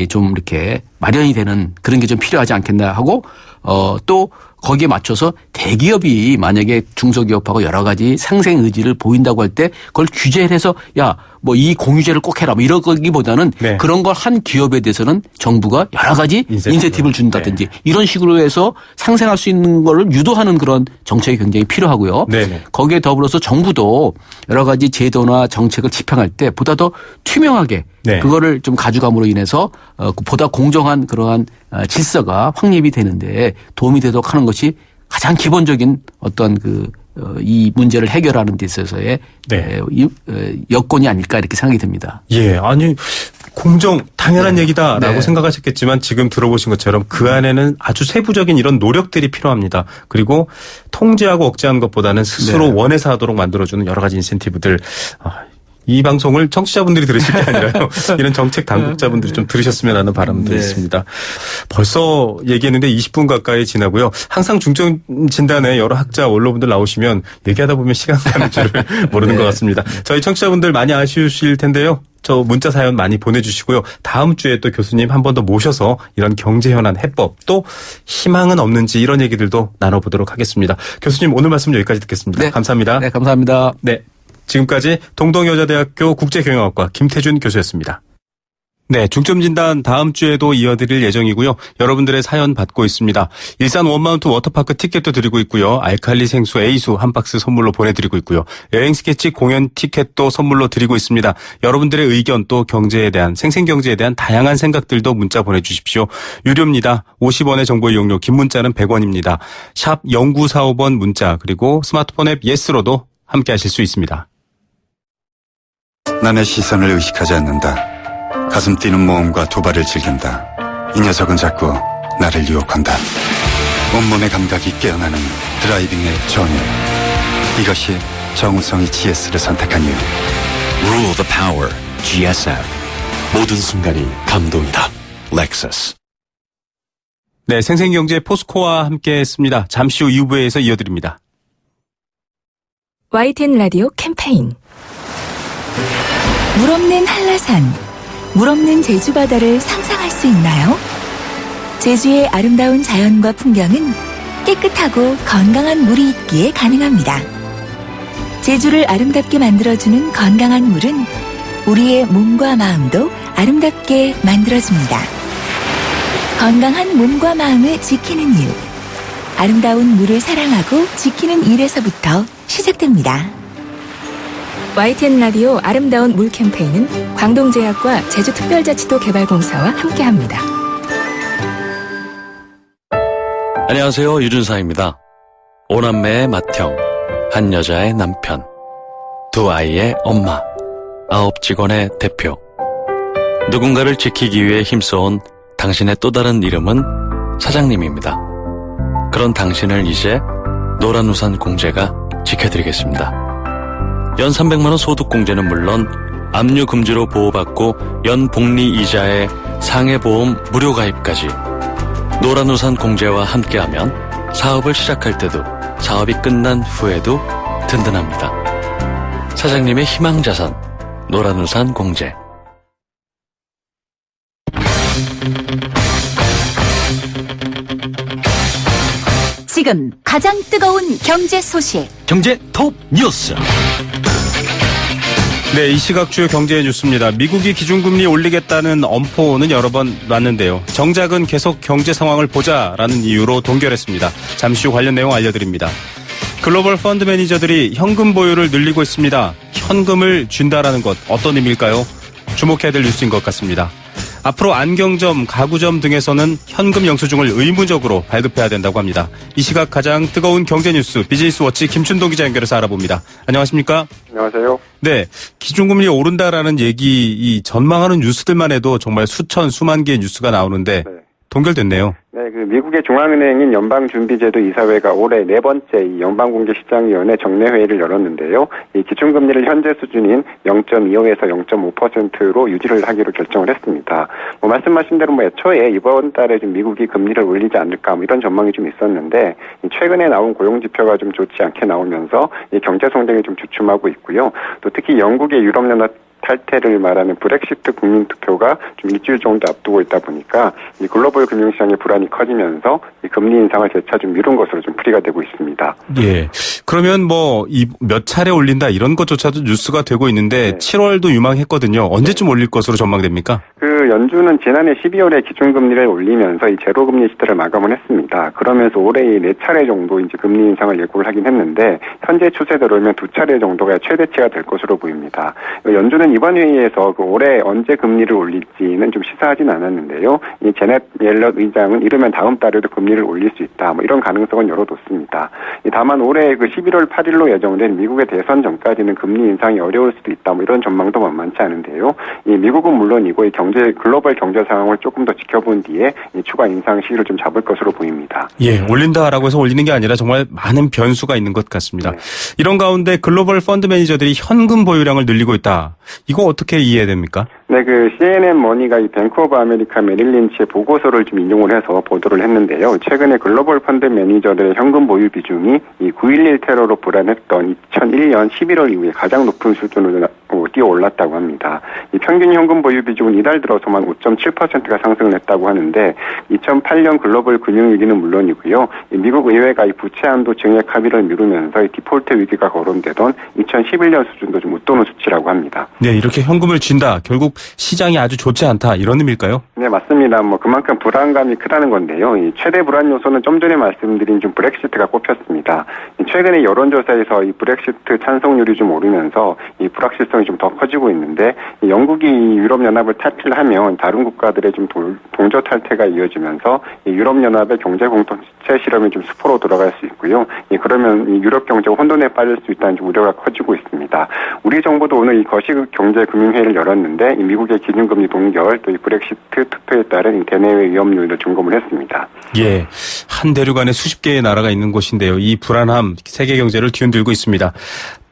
좀 이렇게 마련이 되는 그런 게 좀 필요하지 않겠나 하고 또 거기에 맞춰서 대기업이 만약에 중소기업하고 여러 가지 상생 의지를 보인다고 할 때 그걸 규제를 해서 뭐 이 공유제를 꼭 해라 뭐 이런 거기보다는 네. 그런 걸 한 기업에 대해서는 정부가 여러 가지 인센티브를 준다든지 이런 식으로 해서 상생할 수 있는 거를 유도하는 그런 정책이 굉장히 필요하고요. 네네. 거기에 더불어서 정부도 여러 가지 제도나 정책을 집행할 때 보다 더 투명하게 네. 그거를 좀 가져감으로 인해서 보다 공정한 그러한 질서가 확립이 되는데 도움이 되도록 하는 것이 가장 기본적인 어떤 이 문제를 해결하는 데 있어서의 네. 여건이 아닐까 이렇게 생각이 듭니다. 예, 아니 공정 당연한 네. 얘기다라고 네. 생각하셨겠지만 지금 들어보신 것처럼 그 안에는 아주 세부적인 이런 노력들이 필요합니다. 그리고 통제하고 억제하는 것보다는 스스로 네. 원해서 하도록 만들어주는 여러 가지 인센티브들. 이 방송을 청취자분들이 들으실 게 아니라요. 이런 정책 당국자분들이 좀 들으셨으면 하는 바람도 네. 있습니다. 벌써 얘기했는데 20분 가까이 지나고요. 항상 중증 진단에 여러 학자 원로분들 나오시면 얘기하다 보면 시간 가는 줄을 모르는 네. 것 같습니다. 저희 청취자분들 많이 아쉬우실 텐데요. 저 문자 사연 많이 보내주시고요. 다음 주에 또 교수님 한 번 더 모셔서 이런 경제 현안 해법 또 희망은 없는지 이런 얘기들도 나눠보도록 하겠습니다. 교수님 오늘 말씀 여기까지 듣겠습니다. 네. 감사합니다. 네, 감사합니다. 네. 지금까지 동동여자대학교 국제경영학과 김태준 교수였습니다. 네, 중점진단 다음 주에도 이어드릴 예정이고요. 여러분들의 사연 받고 있습니다. 일산 원마운트 워터파크 티켓도 드리고 있고요. 알칼리 생수 A수 한 박스 선물로 보내드리고 있고요. 여행 스케치 공연 티켓도 선물로 드리고 있습니다. 여러분들의 의견 또 경제에 대한 생생경제에 대한 다양한 생각들도 문자 보내주십시오. 유료입니다. 50원의 정보 이용료 긴 문자는 100원입니다. 샵 0945번 문자 그리고 스마트폰 앱 예스로도 함께 하실 수 있습니다. 남의 시선을 의식하지 않는다. 가슴 뛰는 모험과 도발을 즐긴다. 이 녀석은 자꾸 나를 유혹한다. 온몸의 감각이 깨어나는 드라이빙의 전율. 이것이 정우성이 GS를 선택한 이유. Rule the power. GSF. 모든 순간이 감동이다. 렉서스. 네, 생생경제 포스코와 함께했습니다. 잠시 후 2부에서 이어드립니다. YTN 라디오 캠페인 물 없는 한라산, 물 없는 제주 바다를 상상할 수 있나요? 제주의 아름다운 자연과 풍경은 깨끗하고 건강한 물이 있기에 가능합니다. 제주를 아름답게 만들어주는 건강한 물은 우리의 몸과 마음도 아름답게 만들어줍니다. 건강한 몸과 마음을 지키는 이유, 아름다운 물을 사랑하고 지키는 일에서부터 시작됩니다. YTN 라디오 아름다운 물 캠페인은 광동제약과 제주특별자치도 개발공사와 함께합니다. 안녕하세요. 유준상입니다. 5남매의 맏형, 한 여자의 남편, 2 아이의 엄마, 9 직원의 대표. 누군가를 지키기 위해 힘써온 당신의 또 다른 이름은 사장님입니다. 그런 당신을 이제 노란우산 공제가 지켜드리겠습니다. 연 300만원 소득공제는 물론 압류 금지로 보호받고 연 복리 이자에 상해보험 무료 가입까지 노란우산 공제와 함께하면 사업을 시작할 때도 사업이 끝난 후에도 든든합니다. 사장님의 희망자산 노란우산 공제. 지금 가장 뜨거운 경제 소식. 경제 톱 뉴스. 네, 이 시각 주요 경제 뉴스입니다. 미국이 기준금리 올리겠다는 엄포는 여러 번 놨는데요. 정작은 계속 경제 상황을 보자라는 이유로 동결했습니다. 잠시 후 관련 내용 알려드립니다. 글로벌 펀드 매니저들이 현금 보유를 늘리고 있습니다. 현금을 준다라는 것 어떤 의미일까요? 주목해야 될 뉴스인 것 같습니다. 앞으로 안경점, 가구점 등에서는 현금 영수증을 의무적으로 발급해야 된다고 합니다. 이 시각 가장 뜨거운 경제 뉴스 비즈니스워치 김춘동 기자 연결해서 알아봅니다. 안녕하십니까? 안녕하세요. 네, 기준금리 오른다라는 얘기, 이 전망하는 뉴스들만 해도 정말 수천, 수만 개의 뉴스가 나오는데 네. 동결됐네요. 네, 미국의 중앙은행인 연방준비제도 이사회가 올해 4번째 이 연방공개시장위원회 정례회의를 열었는데요. 이 기준금리를 현재 수준인 0.25에서 0.5%로 유지를 하기로 결정을 했습니다. 말씀하신 대로 애초에 이번 달에 좀 미국이 금리를 올리지 않을까 이런 전망이 좀 있었는데 최근에 나온 고용지표가 좀 좋지 않게 나오면서 이 경제 성장이 좀 주춤하고 있고요. 또 특히 영국의 유럽연합 탈퇴를 말하는 브렉시트 국민투표가 좀 일주일 정도 앞두고 있다 보니까 이 글로벌 금융시장의 불안이 커지면서 이 금리 인상을 재차 좀 미룬 것으로 좀 풀이가 되고 있습니다. 예. 그러면 이 몇 차례 올린다 이런 것조차도 뉴스가 되고 있는데 네. 7월도 유망했거든요. 언제쯤 올릴 것으로 전망됩니까? 연준은 지난해 12월에 기준금리를 올리면서 이 제로금리 시대를 마감을 했습니다. 그러면서 올해 4차례 정도 이제 금리 인상을 예고를 하긴 했는데 현재 추세대로면 2차례 정도가 최대치가 될 것으로 보입니다. 연준은 이번 회의에서 올해 언제 금리를 올릴지는 좀 시사하진 않았는데요. 이 제넷 옐런 의장은 이르면 다음 달에도 금리를 올릴 수 있다. 이런 가능성은 열어뒀습니다. 다만 올해 11월 8일로 예정된 미국의 대선 전까지는 금리 인상이 어려울 수도 있다. 이런 전망도 만만치 않은데요. 이 미국은 물론이고 이 글로벌 경제 상황을 조금 더 지켜본 뒤에 이 추가 인상 시기를 좀 잡을 것으로 보입니다. 예, 올린다라고 해서 올리는 게 아니라 정말 많은 변수가 있는 것 같습니다. 네. 이런 가운데 글로벌 펀드 매니저들이 현금 보유량을 늘리고 있다. 이거 어떻게 이해해야 됩니까? 네, CNN 머니가 이 뱅크 오브 아메리카 메릴린치의 보고서를 좀 인용을 해서 보도를 했는데요. 최근에 글로벌 펀드 매니저들의 현금 보유 비중이 이 9.11 테러로 불안했던 2001년 11월 이후에 가장 높은 수준으로 뛰어 올랐다고 합니다. 이 평균 현금 보유 비중은 이달 들어서만 5.7%가 상승을 했다고 하는데 2008년 글로벌 금융위기는 물론이고요. 이 미국 의회가 이 부채 한도 증액 합의를 미루면서 이 디폴트 위기가 거론되던 2011년 수준도 좀 웃도는 수치라고 합니다. 네, 이렇게 현금을 준다. 결국 시장이 아주 좋지 않다. 이런 의미일까요? 네, 맞습니다. 그만큼 불안감이 크다는 건데요. 이 최대 불안 요소는 좀 전에 말씀드린 좀 브렉시트가 꼽혔습니다. 최근에 여론조사에서 이 브렉시트 찬성률이 좀 오르면서 이 불확실성이 좀 더 커지고 있는데 영국이 유럽연합을 탈퇴하면 다른 국가들의 좀 동조 탈퇴가 이어지면서 이 유럽연합의 경제 공동체 실험이 좀 수포로 돌아갈 수 있고요. 그러면 이 유럽 경제가 혼돈에 빠질 수 있다는 좀 우려가 커지고 있습니다. 우리 정부도 오늘 이 거시 경제금융회의를 열었는데 이 미국의 기준금리 동결 또 이 브렉시트 투표에 따른 대내외 위험률도 점검을 했습니다. 예, 한 대륙 안에 수십 개의 나라가 있는 곳인데요. 이 불안함 세계 경제를 뒤흔들고 있습니다.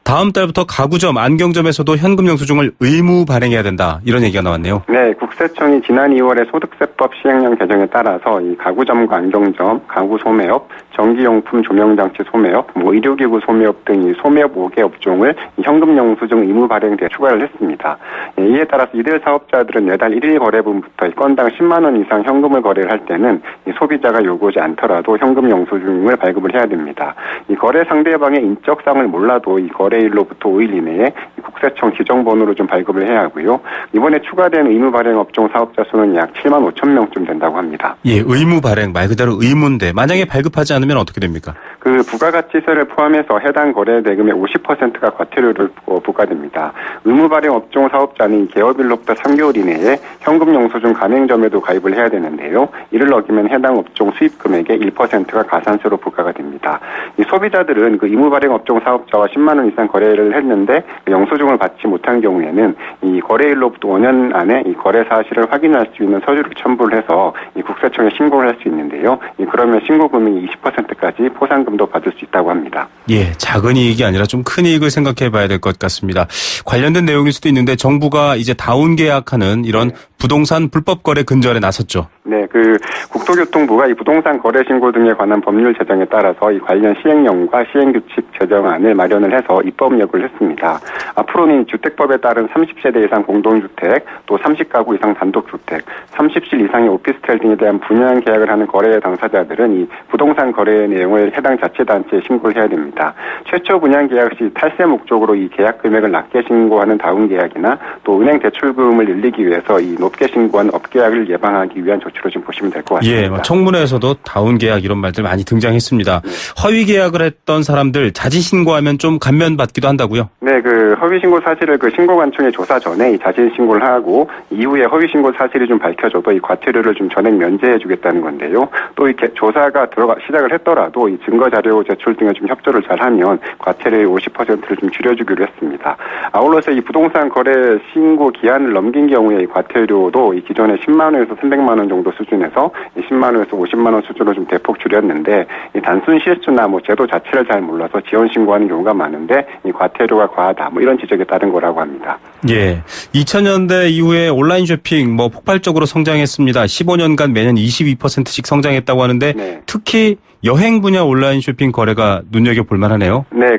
다음 달부터 가구점, 안경점에서도 현금 영수증을 의무 발행해야 된다. 이런 얘기가 나왔네요. 네, 국세청이 지난 2월에 소득세법 시행령 개정에 따라서 이 가구점과 안경점, 가구 소매업, 전기용품 조명장치 소매업, 의료기구 소매업 등 이 소매업 5개 업종을 이 현금 영수증 의무 발행에 추가를 했습니다. 이에 따라서 이들 사업자들은 매달 1일 거래분부터 건당 10만 원 이상 현금을 거래를 할 때는 이 소비자가 요구하지 않더라도 현금 영수증을 발급을 해야 됩니다. 이 거래 상대방의 인적사항을 몰라도 이 거래일로부터 5일 이내에 국세청 지정번호로 좀 발급을 해야 하고요. 이번에 추가된 의무 발행 업종 사업자 수는 약 7만 5천 명쯤 된다고 합니다. 예, 의무 발행 말 그대로 의무인데 만약에 발급하지 않으면 어떻게 됩니까? 그 부가가치세를 포함해서 해당 거래 대금의 50%가 과태료를 부과됩니다. 의무 발행 업종 사업자는 개업일로부터 3개월 이내에 현금 영수증 가맹점에도 가입을 해야 되는데요. 이를 어기면 해당 업종 수입 금액의 1%가 가산세로 부과가 됩니다. 이 소비자들은 그 의무 발행 업종 사업자와 10만 원 이상 거래를 했는데 영수증을 받지 못한 경우에는 이 거래일로부터 5년 안에 이 거래 사실을 확인할 수 있는 서류를 첨부를 해서 이 국세청에 신고를 할 수 있는데요. 그러면 신고 금액이 20%까지 포상금도 받을 수 있다고 합니다. 예, 작은 이익이 아니라 좀 큰 이익을 생각해 봐야 될 것 같습니다. 관련된 내용일 수도 있는데 정부가 이제 다운 계약하는 이런 부동산 불법 거래 근절에 나섰죠. 네, 국토교통부가 이 부동산 거래 신고 등에 관한 법률 제정에 따라서 이 관련 시행령과 시행규칙 제정안을 마련을 해서 입법력을 했습니다. 앞으로는 주택법에 따른 30세대 이상 공동주택, 또 30가구 이상 단독주택, 30실 이상의 오피스텔 등에 대한 분양 계약을 하는 거래 당사자들은 이 부동산 거래 내용을 해당 자치단체에 신고를 해야 됩니다. 최초 분양 계약 시 탈세 목적으로 이 계약 금액을 낮게 신고하는 다운 계약이나 또 은행 대출금을 늘리기 위해서 이 높게 신고한 업계약을 예방하기 위한 조치로 좀 보시면 될 것 같습니다. 예, 청문회에서도 다운 계약 이런 말들 많이 등장했습니다. 허위 계약을 했던 사람들 자진 신고하면 좀 감면받기도 한다고요? 네, 허위 신고 사실을 신고관청에 조사 전에 이 자진 신고를 하고 이후에 허위 신고 사실이 좀 밝혀져도 이 과태료를 좀 전액 면제해주겠다는 건데요. 또 이렇게 조사가 시작을 했더라도 이 증거 자료 제출 등에 좀 협조를 잘하면 과태료의 50%를 좀 줄여주기로 했습니다. 아울러서 이 부동산 거래 신고 기한을 넘긴 경우에 이 과태료도 이 기존에 10만 원에서 300만 원 정도 수준에서 10만 원에서 50만 원 수준으로 좀 대폭 줄였는데 이 단순 실수나 제도 자체를 잘 몰라서 지연 신고하는 경우가 많은데 이 과태료가 과하다 이런 지적에 따른 거라고 합니다. 예, 2000년대 이후에 온라인 쇼핑 폭발적으로 성장했습니다. 15년간 매년 22%씩 성장했다고 하는데 네. 특히 여행 분야 온라인 쇼핑 거래가 눈여겨볼 만하네요. 네,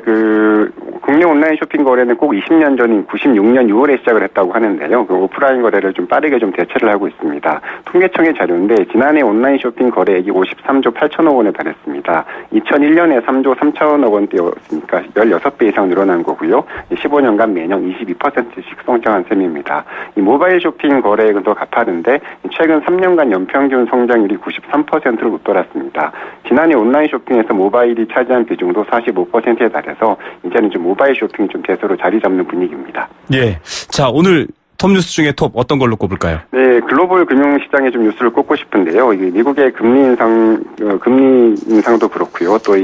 국내 온라인 쇼핑 거래는 꼭 20년 전인 96년 6월에 시작을 했다고 하는데요. 오프라인 거래를 좀 빠르게 좀 대체를 하고 있습니다. 통계청의 자료인데 지난해 온라인 쇼핑 거래액이 53조 8천억 원에 달했습니다. 2001년에 3조 3천억 원대였으니까 16배 이상 늘어난 거고요. 15년간 매년 22%씩 성장한 셈입니다. 이 모바일 쇼핑 거래액은 더 가파른데 최근 3년간 연평균 성장률이 93%로 웃돌았습니다. 지난해 온라인 쇼핑에서 모바일이 차지한 비중도 45%에 달해서 이제는 좀 모바일 쇼핑이 좀 대세로 자리 잡는 분위기입니다. 예. 자, 오늘 톱 뉴스 중에 톱 어떤 걸로 꼽을까요? 네, 글로벌 금융시장에 좀 뉴스를 꼽고 싶은데요. 미국의 금리 인상도 그렇고요. 또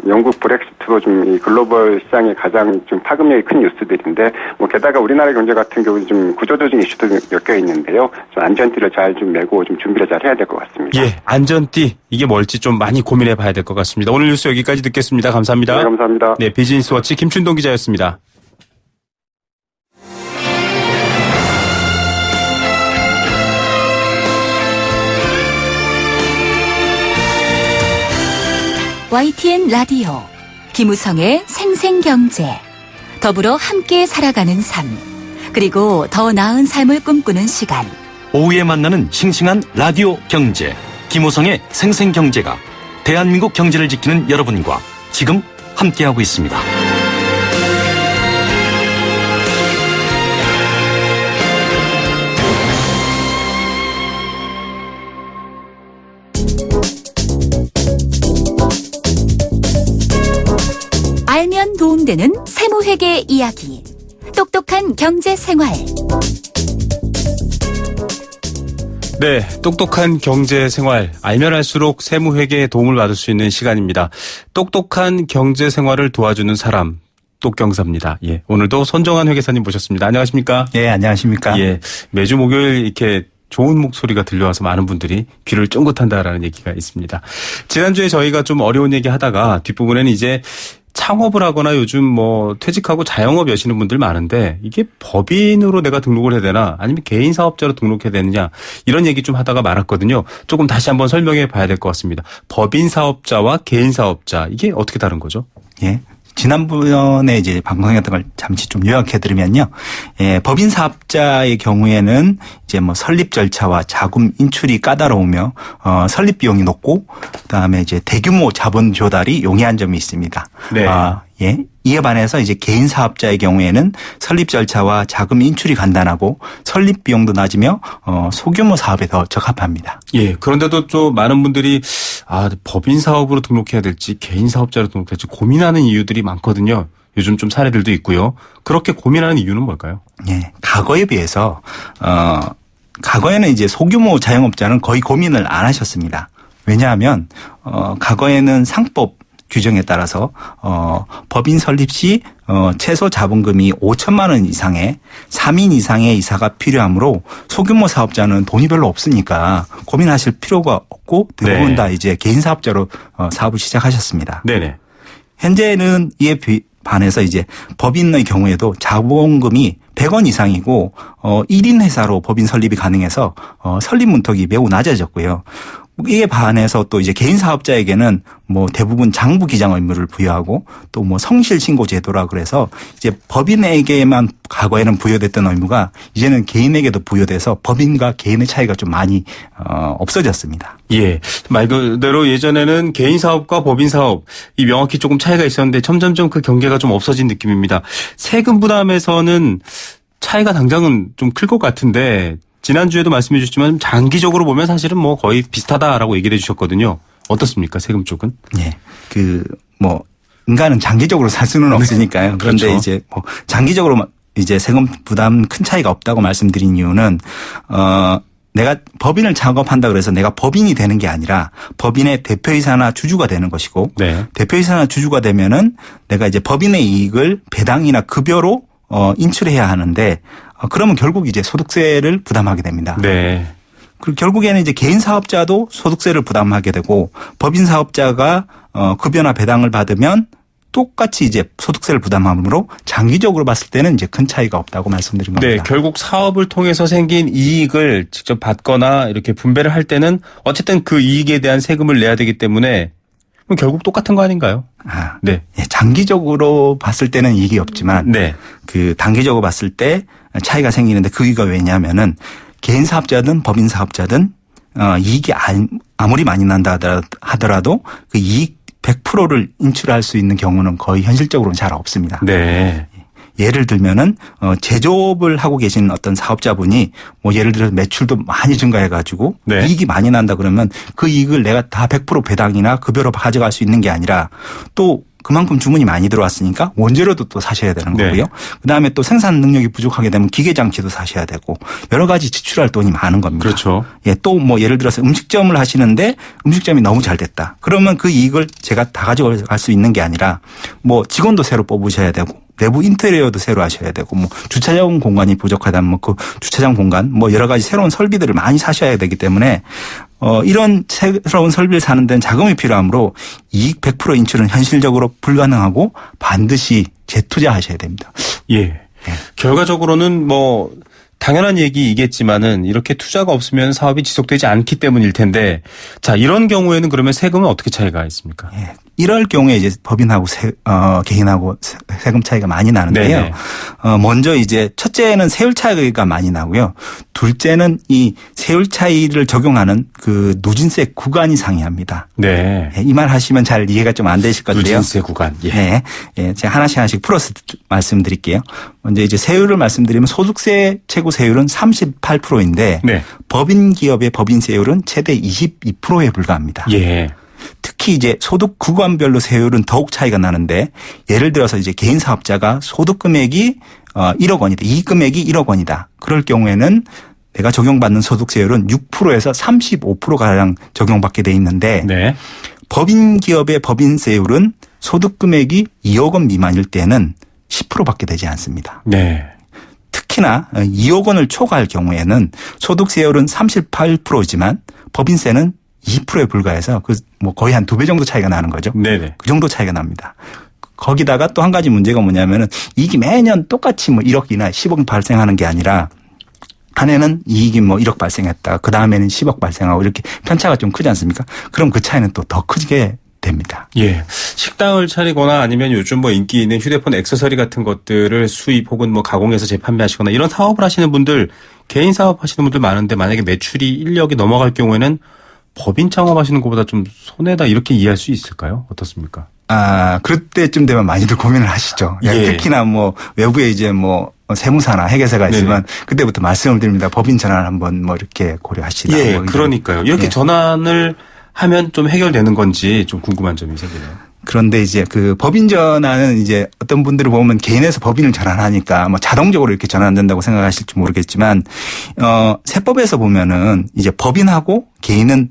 영국 브렉시트도 좀 이 글로벌 시장에 가장 좀 파급력이 큰 뉴스들인데, 게다가 우리나라 경제 같은 경우는 좀 구조조정 이슈도 엮여 있는데요. 좀 안전띠를 잘 좀 메고 좀 준비를 잘 해야 될 것 같습니다. 예, 안전띠 이게 뭘지 좀 많이 고민해 봐야 될 것 같습니다. 오늘 뉴스 여기까지 듣겠습니다. 감사합니다. 네, 감사합니다. 네, 비즈니스워치 김춘동 기자였습니다. YTN 라디오 김우성의 생생경제 더불어 함께 살아가는 삶 그리고 더 나은 삶을 꿈꾸는 시간 오후에 만나는 싱싱한 라디오 경제 김호성의 생생경제가 대한민국 경제를 지키는 여러분과 지금 함께하고 있습니다. 알면 도움되는 세무회계 이야기 똑똑한 경제생활 네, 똑똑한 경제생활 알면 알수록 세무회계에 도움을 받을 수 있는 시간입니다. 똑똑한 경제생활을 도와주는 사람 똑경사입니다. 예, 오늘도 손정한 회계사님 모셨습니다. 안녕하십니까? 네, 안녕하십니까? 예, 매주 목요일 이렇게 좋은 목소리가 들려와서 많은 분들이 귀를 쫑긋한다라는 얘기가 있습니다. 지난주에 저희가 좀 어려운 얘기 하다가 뒷부분에는 이제 창업을 하거나 요즘 뭐 퇴직하고 자영업 여시는 분들 많은데 이게 법인으로 내가 등록을 해야 되나 아니면 개인 사업자로 등록해야 되느냐 이런 얘기 좀 하다가 말았거든요. 조금 다시 한번 설명해 봐야 될 것 같습니다. 법인 사업자와 개인 사업자 이게 어떻게 다른 거죠? 예. 지난번에 이제 방송했던 걸 잠시 좀 요약해드리면요. 예, 법인 사업자의 경우에는 이제 뭐 설립 절차와 자금 인출이 까다로우며 설립 비용이 높고 그다음에 이제 대규모 자본 조달이 용이한 점이 있습니다. 네. 예. 이에 반해서 이제 개인 사업자의 경우에는 설립 절차와 자금 인출이 간단하고 설립 비용도 낮으며 소규모 사업에 더 적합합니다. 예. 그런데도 좀 많은 분들이 법인 사업으로 등록해야 될지 개인 사업자로 등록할지 고민하는 이유들이 많거든요. 요즘 좀 사례들도 있고요. 그렇게 고민하는 이유는 뭘까요? 예. 과거에 비해서 과거에는 이제 소규모 자영업자는 거의 고민을 안 하셨습니다. 왜냐하면 과거에는 상법 규정에 따라서 법인 설립 시 최소 자본금이 5천만 원 이상의 3인 이상의 이사가 필요하므로 소규모 사업자는 돈이 별로 없으니까 고민하실 필요가 없고 대부분 네. 다 이제 개인 사업자로 사업을 시작하셨습니다. 네네. 현재는 이에 반해서 이제 법인의 경우에도 자본금이 100원 이상이고 1인 회사로 법인 설립이 가능해서 설립 문턱이 매우 낮아졌고요. 이에 반해서 또 이제 개인 사업자에게는 뭐 대부분 장부 기장 의무를 부여하고 또 뭐 성실 신고 제도라 그래서 이제 법인에게만 과거에는 부여됐던 의무가 이제는 개인에게도 부여돼서 법인과 개인의 차이가 좀 많이 없어졌습니다. 예. 말 그대로 예전에는 개인 사업과 법인 사업 이 명확히 조금 차이가 있었는데 점점점 그 경계가 좀 없어진 느낌입니다. 세금 부담에서는 차이가 당장은 좀 클 것 같은데 지난주에도 말씀해 주셨지만 장기적으로 보면 사실은 뭐 거의 비슷하다라고 얘기를 해 주셨거든요. 어떻습니까? 세금 쪽은? 예. 인간은 장기적으로 살 수는 없으니까요. 그런데 그렇죠. 이제 뭐 장기적으로 이제 세금 부담 큰 차이가 없다고 말씀드린 이유는 내가 법인을 창업한다 그래서 내가 법인이 되는 게 아니라 법인의 대표이사나 주주가 되는 것이고 네. 대표이사나 주주가 되면은 내가 이제 법인의 이익을 배당이나 급여로 인출해야 하는데 그러면 결국 이제 소득세를 부담하게 됩니다. 네. 그리고 결국에는 이제 개인 사업자도 소득세를 부담하게 되고 법인 사업자가 급여나 배당을 받으면 똑같이 이제 소득세를 부담하므로 장기적으로 봤을 때는 이제 큰 차이가 없다고 말씀드린 겁니다. 네, 결국 사업을 통해서 생긴 이익을 직접 받거나 이렇게 분배를 할 때는 어쨌든 그 이익에 대한 세금을 내야 되기 때문에 그럼 결국 똑같은 거 아닌가요? 네. 예, 장기적으로 봤을 때는 이익이 없지만 네. 그 단기적으로 봤을 때 차이가 생기는데 그 이유가 왜냐하면은 개인 사업자든 법인 사업자든 이익이 아무리 많이 난다 하더라도 그 이익 100%를 인출할 수 있는 경우는 거의 현실적으로는 잘 없습니다. 네. 예를 들면은 제조업을 하고 계신 어떤 사업자분이 뭐 예를 들어서 매출도 많이 증가해 가지고 네. 이익이 많이 난다 그러면 그 이익을 내가 다 100% 배당이나 급여로 가져갈 수 있는 게 아니라 또 그만큼 주문이 많이 들어왔으니까 원재료도 또 사셔야 되는 네. 거고요. 그다음에 또 생산 능력이 부족하게 되면 기계 장치도 사셔야 되고 여러 가지 지출할 돈이 많은 겁니다. 그렇죠. 예, 또 뭐 예를 들어서 음식점을 하시는데 음식점이 너무 잘 됐다. 그러면 그 이익을 제가 다 가져갈 수 있는 게 아니라 뭐 직원도 새로 뽑으셔야 되고 내부 인테리어도 새로 하셔야 되고 뭐 주차장 공간이 부족하다면 뭐 그 주차장 공간 뭐 여러 가지 새로운 설비들을 많이 사셔야 되기 때문에 이런 새로운 설비를 사는 데는 자금이 필요하므로 이익 100% 인출은 현실적으로 불가능하고 반드시 재투자하셔야 됩니다. 예. 결과적으로는 뭐 당연한 얘기이겠지만은 이렇게 투자가 없으면 사업이 지속되지 않기 때문일 텐데 자, 이런 경우에는 그러면 세금은 어떻게 차이가 있습니까? 예. 이럴 경우에 이제 법인하고 개인하고 세금 차이가 많이 나는데요. 네네. 먼저 이제 첫째는 세율 차이가 많이 나고요. 둘째는 이 세율 차이를 적용하는 그 누진세 구간이 상이합니다. 네. 예, 이 말 하시면 잘 이해가 좀 안 되실 건데요. 누진세 구간. 예. 네. 예, 제가 하나씩 풀어서 말씀드릴게요. 먼저 이제 세율을 말씀드리면 소득세 최고 세율은 38%인데 네. 법인 기업의 법인세율은 최대 22%에 불과합니다. 예. 특히 이제 소득 구간별로 세율은 더욱 차이가 나는데 예를 들어서 이제 개인 사업자가 소득 금액이 1억 원이다. 이익 금액이 1억 원이다. 그럴 경우에는 내가 적용받는 소득세율은 6%에서 35%가량 적용받게 돼 있는데 네. 법인 기업의 법인세율은 소득 금액이 2억 원 미만일 때는 10% 받게 되지 않습니다. 네. 특히나 2억 원을 초과할 경우에는 소득세율은 38%지만 법인세는 2%에 불과해서 그 뭐 거의 한 2배 정도 차이가 나는 거죠. 네네. 그 정도 차이가 납니다. 거기다가 또 한 가지 문제가 뭐냐면은 이익이 매년 똑같이 뭐 1억이나 10억 발생하는 게 아니라 한 해는 이익이 뭐 1억 발생했다. 그 다음에는 10억 발생하고 이렇게 편차가 좀 크지 않습니까? 그럼 그 차이는 또 더 크게 됩니다. 예. 식당을 차리거나 아니면 요즘 뭐 인기 있는 휴대폰 액세서리 같은 것들을 수입 혹은 뭐 가공해서 재판매하시거나 이런 사업을 하시는 분들, 개인 사업 하시는 분들 많은데 만약에 매출이 1억이 넘어갈 경우에는 법인 창업하시는 것보다 좀 손해다 이렇게 이해할 수 있을까요? 어떻습니까? 그럴 때쯤 되면 많이들 고민을 하시죠. 예. 특히나 뭐 외부에 이제 뭐 세무사나 회계사가 있으면 그때부터 말씀을 드립니다. 법인 전환 한번 뭐 이렇게 고려하시라. 예, 뭐 그러니까요. 이렇게 전환을 하면 좀 해결되는 건지 좀 궁금한 점이 생기네요. 그런데 이제 그 법인 전환은 이제 어떤 분들을 보면 개인에서 법인을 전환하니까 뭐 자동적으로 이렇게 전환된다고 생각하실지 모르겠지만 세법에서 보면은 이제 법인하고 개인은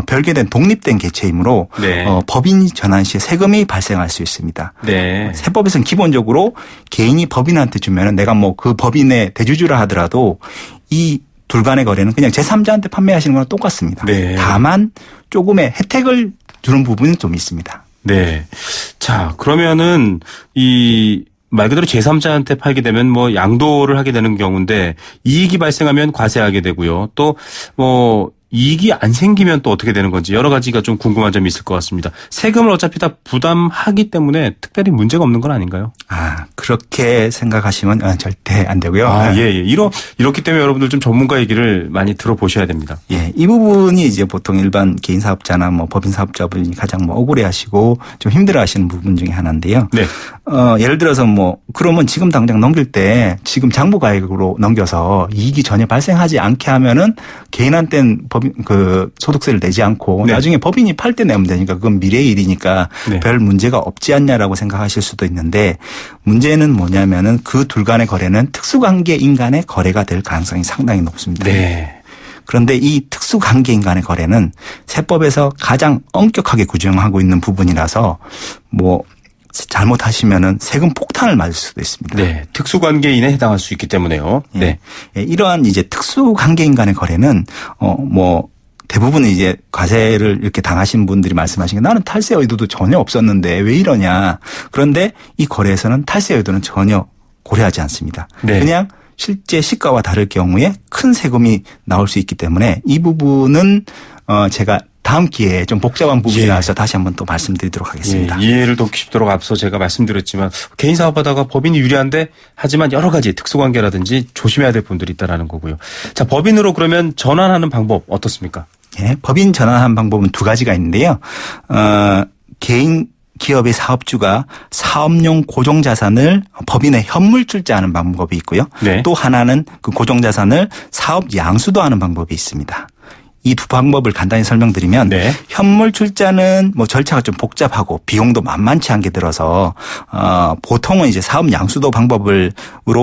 별개된 독립된 개체이므로 네. 법인 전환 시에 세금이 발생할 수 있습니다. 네. 세법에서는 기본적으로 개인이 법인한테 주면은 내가 뭐 그 법인의 대주주라 하더라도 이 둘 간의 거래는 그냥 제3자한테 판매하시는 거랑 똑같습니다. 네. 다만 조금의 혜택을 주는 부분은 좀 있습니다. 네. 자, 그러면은 이 말 그대로 제3자한테 팔게 되면 뭐 양도를 하게 되는 경우인데 이익이 발생하면 과세하게 되고요. 또 뭐 이익이 안 생기면 또 어떻게 되는 건지 여러 가지가 좀 궁금한 점이 있을 것 같습니다. 세금을 어차피 다 부담하기 때문에 특별히 문제가 없는 건 아닌가요? 그렇게 생각하시면 절대 안 되고요. 예. 이렇기 때문에 여러분들 좀 전문가 얘기를 많이 들어보셔야 됩니다. 예, 이 부분이 이제 보통 일반 개인 사업자나 뭐 법인 사업자분이 가장 뭐 억울해 하시고 좀 힘들어 하시는 부분 중에 하나인데요. 네. 예를 들어서 뭐 그러면 지금 당장 넘길 때 지금 장부가액으로 넘겨서 이익이 전혀 발생하지 않게 하면은 개인한테는 법인 그 소득세를 내지 않고 네. 나중에 법인이 팔 때 내면 되니까 그건 미래의 일이니까 네. 별 문제가 없지 않냐라고 생각하실 수도 있는데 문제는 뭐냐면은 그 둘 간의 거래는 특수관계인 간의 거래가 될 가능성이 상당히 높습니다. 네. 그런데 이 특수관계인 간의 거래는 세법에서 가장 엄격하게 규정하고 있는 부분이라서 뭐 잘못하시면은 세금 폭탄을 맞을 수도 있습니다. 네. 특수관계인에 해당할 수 있기 때문에요. 네. 이러한 이제 특수관계인 간의 거래는 뭐 대부분은 이제 과세를 이렇게 당하신 분들이 말씀하신 게 나는 탈세 의도도 전혀 없었는데 왜 이러냐. 그런데 이 거래에서는 탈세 의도는 전혀 고려하지 않습니다. 네. 그냥 실제 시가와 다를 경우에 큰 세금이 나올 수 있기 때문에 이 부분은 제가 다음 기회에 좀 복잡한 부분이 나와서 다시 한번 또 말씀드리도록 하겠습니다. 예, 이해를 돕기 쉽도록 앞서 제가 말씀드렸지만 개인 사업하다가 법인이 유리한데 하지만 여러 가지 특수관계라든지 조심해야 될 분들이 있다라는 거고요. 자, 법인으로 그러면 전환하는 방법 어떻습니까? 예, 법인 전환하는 방법은 두 가지가 있는데요. 개인 기업의 사업주가 사업용 고정자산을 법인에 현물출자하는 방법이 있고요. 네. 또 하나는 그 고정자산을 사업 양수도하는 방법이 있습니다. 이 두 방법을 간단히 설명드리면 네. 현물 출자는 뭐 절차가 좀 복잡하고 비용도 만만치 않게 들어서 보통은 이제 사업 양수도 방법으로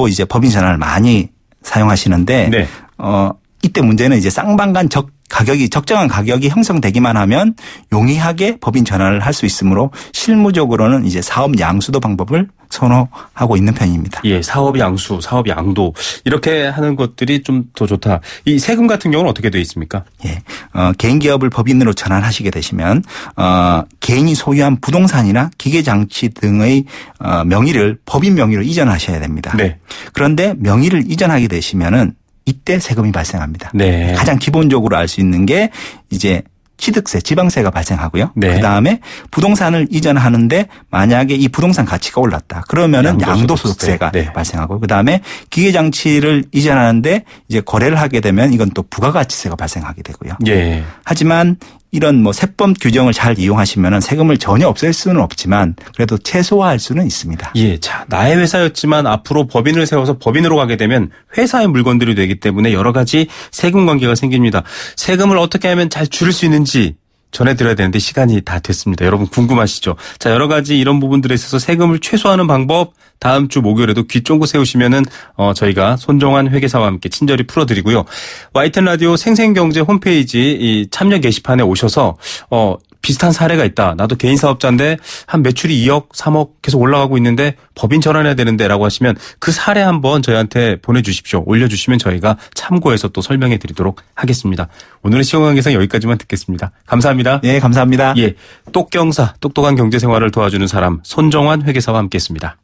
이제 법인 전환을 많이 사용하시는데 네. 이때 문제는 이제 쌍방간 적정한 가격이 형성되기만 하면 용이하게 법인 전환을 할 수 있으므로 실무적으로는 이제 사업 양수도 방법을 선호하고 있는 편입니다. 예, 사업 양수, 사업 양도 이렇게 하는 것들이 좀 더 좋다. 이 세금 같은 경우는 어떻게 되어 있습니까? 예, 개인 기업을 법인으로 전환하시게 되시면 개인이 소유한 부동산이나 기계장치 등의 명의를 법인 명의로 이전하셔야 됩니다. 네. 그런데 명의를 이전하게 되시면은 이때 세금이 발생합니다. 네. 가장 기본적으로 알 수 있는 게 이제 취득세, 지방세가 발생하고요. 네. 그다음에 부동산을 이전하는데 만약에 이 부동산 가치가 올랐다. 그러면은 양도소득세가 네. 발생하고 그다음에 기계장치를 이전하는데 이제 거래를 하게 되면 이건 또 부가가치세가 발생하게 되고요. 예. 하지만 이런 뭐 세법 규정을 잘 이용하시면은 세금을 전혀 없앨 수는 없지만 그래도 최소화할 수는 있습니다. 예. 자, 나의 회사였지만 앞으로 법인을 세워서 법인으로 가게 되면 회사의 물건들이 되기 때문에 여러 가지 세금 관계가 생깁니다. 세금을 어떻게 하면 잘 줄일 수 있는지 전해드려야 되는데 시간이 다 됐습니다. 여러분 궁금하시죠? 자, 여러 가지 이런 부분들에 있어서 세금을 최소화하는 방법 다음 주 목요일에도 귀 쫑긋 세우시면은 저희가 손정환 회계사와 함께 친절히 풀어드리고요. YTN 라디오 생생경제 홈페이지 이 참여 게시판에 오셔서 비슷한 사례가 있다. 나도 개인 사업자인데 한 매출이 2억, 3억 계속 올라가고 있는데 법인 전환해야 되는데 라고 하시면 그 사례 한번 저희한테 보내주십시오. 올려주시면 저희가 참고해서 또 설명해 드리도록 하겠습니다. 오늘은 시공관계상 여기까지만 듣겠습니다. 감사합니다. 네, 감사합니다. 예, 똑경사, 똑똑한 경제생활을 도와주는 사람 손정환 회계사와 함께했습니다.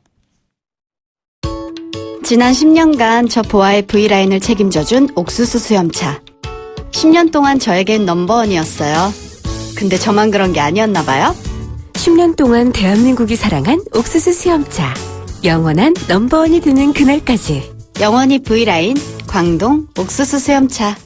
지난 10년간 저 보아의 V라인을 책임져준 옥수수 수염차. 10년 동안 저에겐 넘버원이었어요. 근데 저만 그런 게 아니었나 봐요. 10년 동안 대한민국이 사랑한 옥수수 수염차. 영원한 넘버원이 되는 그날까지. 영원히 V라인, 광동 옥수수 수염차.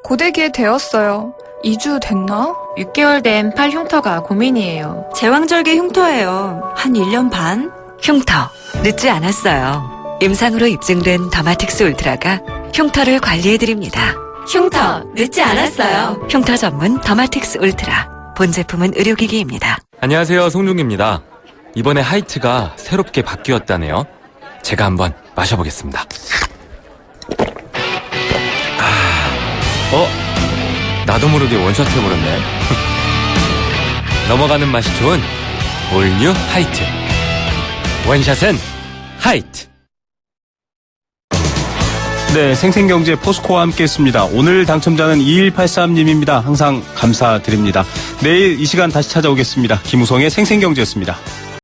고데기에 되었어요. 2주 됐나? 6개월 된 팔 흉터가 고민이에요. 제왕절개 흉터예요. 한 1년 반? 흉터. 늦지 않았어요. 임상으로 입증된 더마틱스 울트라가 흉터를 관리해드립니다. 흉터. 늦지 않았어요. 흉터 전문 더마틱스 울트라. 본 제품은 의료기기입니다. 안녕하세요, 송중기입니다. 이번에 하이트가 새롭게 바뀌었다네요. 제가 한번 마셔보겠습니다. 나도 모르게 원샷 해버렸네. 넘어가는 맛이 좋은 올뉴 하이트. 원샷은 하이트. 네, 생생경제 포스코와 함께했습니다. 오늘 당첨자는 2183님입니다. 항상 감사드립니다. 내일 이 시간 다시 찾아오겠습니다. 김우성의 생생경제였습니다.